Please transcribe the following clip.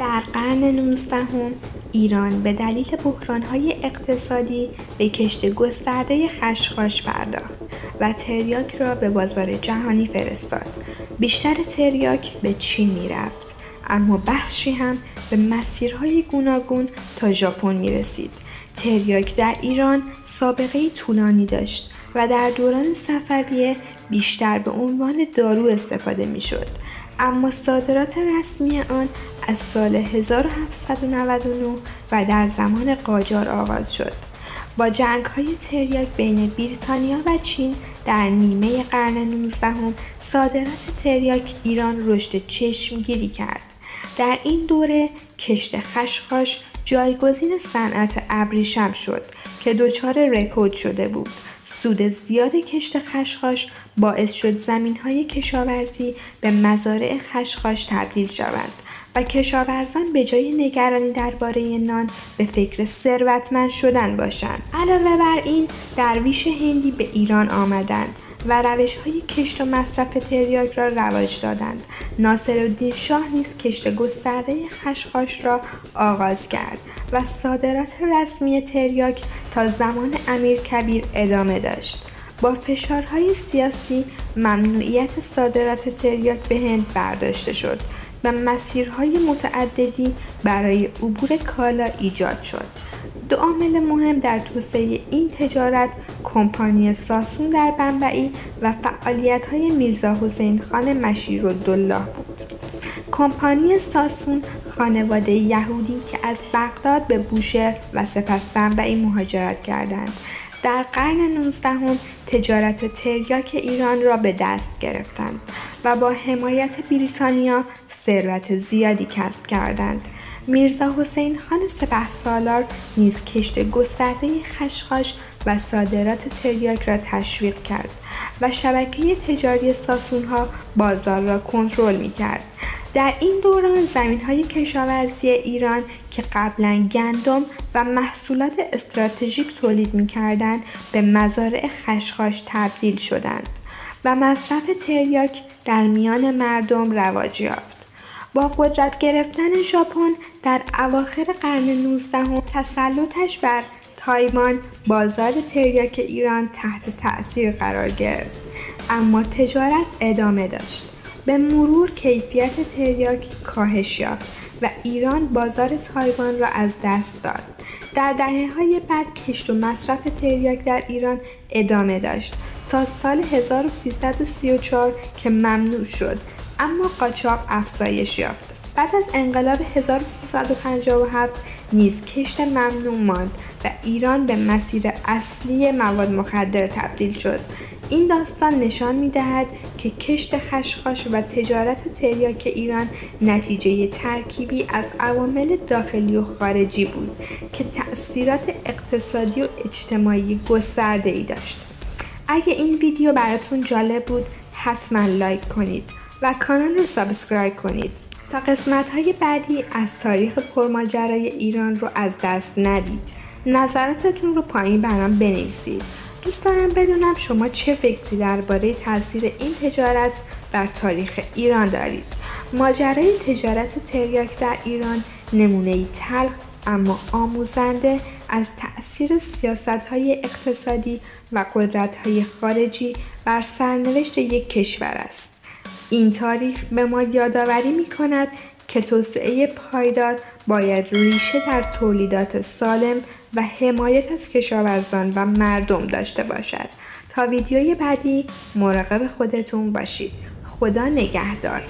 در قرن 19 ایران به دلیل بحران‌های اقتصادی به کشت گسترده خشخاش پرداخت و تریاک را به بازار جهانی فرستاد. بیشتر تریاک به چین می‌رفت، اما بخشی هم به مسیرهای گوناگون تا ژاپن می‌رسید. تریاک در ایران سابقه طولانی داشت و در دوران صفویه بیشتر به عنوان دارو استفاده می‌شد، اما صادرات رسمی آن از سال 1799 و در زمان قاجار آغاز شد. با جنگ‌های تریاک بین بریتانیا و چین در نیمه قرن 19 صادرات تریاک ایران رشد چشمگیری کرد. در این دوره کشت خشخاش جایگزین صنعت ابریشم شد که دچار رکود شده بود. سود زیاد کشت خشخاش باعث شد زمین‌های کشاورزی به مزارع خشخاش تبدیل شوند و کشاورزان به جای نگرانی درباره نان به فکر ثروتمند شدن باشند. علاوه بر این درویش هندی به ایران آمدند و روش‌های کشت و مصرف تریاک را رواج دادند. ناصرالدین شاه نیز کشت گسترده خشخاش را آغاز کرد و صادرات رسمی تریاک تا زمان امیرکبیر ادامه داشت. با فشارهای سیاسی ممنوعیت صادرات تریاک به هند برداشته شد و مسیرهای متعددی برای عبور کالا ایجاد شد. دو عامل مهم در توسعه این تجارت کمپانی ساسون در بمبئی و فعالیت‌های میرزا حسین خان مشیرالدوله بود. کمپانی ساسون خانواده یهودی که از بغداد به بوشهر و سپس بمبئی مهاجرت کردند، در قرن 19 تجارت تریاک ایران را به دست گرفتند و با حمایت بریتانیا ثروت زیادی کسب کردند. میرزا حسین خان سپهسالار نیز کشت گسترده خشخاش و صادرات تریاک را تشویق کرد و شبکه تجاری ساسون‌ها بازار را کنترل می‌کرد. در این دوران زمین‌های کشاورزی ایران که قبلا گندم و محصولات استراتژیک تولید می‌کردند به مزارع خشخاش تبدیل شدند و مصرف تریاک در میان مردم رواج یافت. با قدرت گرفتن ژاپن در اواخر قرن 19 تسلطش بر تایوان، بازار تریاک ایران تحت تأثیر قرار گرفت، اما تجارت ادامه داشت. به مرور کیفیت تریاک کاهش یافت و ایران بازار تایوان را از دست داد. در دهه‌های بعد کشت و مصرف تریاک در ایران ادامه داشت تا سال 1334 که ممنوع شد، اما قاچاق افزایش یافت. بعد از انقلاب 1357 نیز کشت ممنوع ماند و ایران به مسیر اصلی مواد مخدر تبدیل شد. این داستان نشان می‌دهد که کشت خشخاش و تجارت تریاک ایران نتیجه ترکیبی از عوامل داخلی و خارجی بود که تأثیرات اقتصادی و اجتماعی گسترده‌ای داشت. اگه این ویدیو براتون جالب بود حتما لایک کنید و کانال رو سابسکرایب کنید تا قسمت‌های بعدی از تاریخ پرماجرای ایران رو از دست ندید. نظراتتون رو پایین برام بنویسید. دوست دارم بدونم شما چه فکری درباره تاثیر این تجارت بر تاریخ ایران دارید. ماجرای تجارت تریاک در ایران نمونه‌ای تلخ اما آموزنده از تأثیر سیاست‌های اقتصادی و قدرت‌های خارجی بر سرنوشت یک کشور است. این تاریخ به ما یادآوری می‌کند که توسعه پایدار باید ریشه در تولیدات سالم و حمایت از کشاورزان و مردم داشته باشد. تا ویدیوی بعدی مراقب خودتون باشید. خدا نگهدار.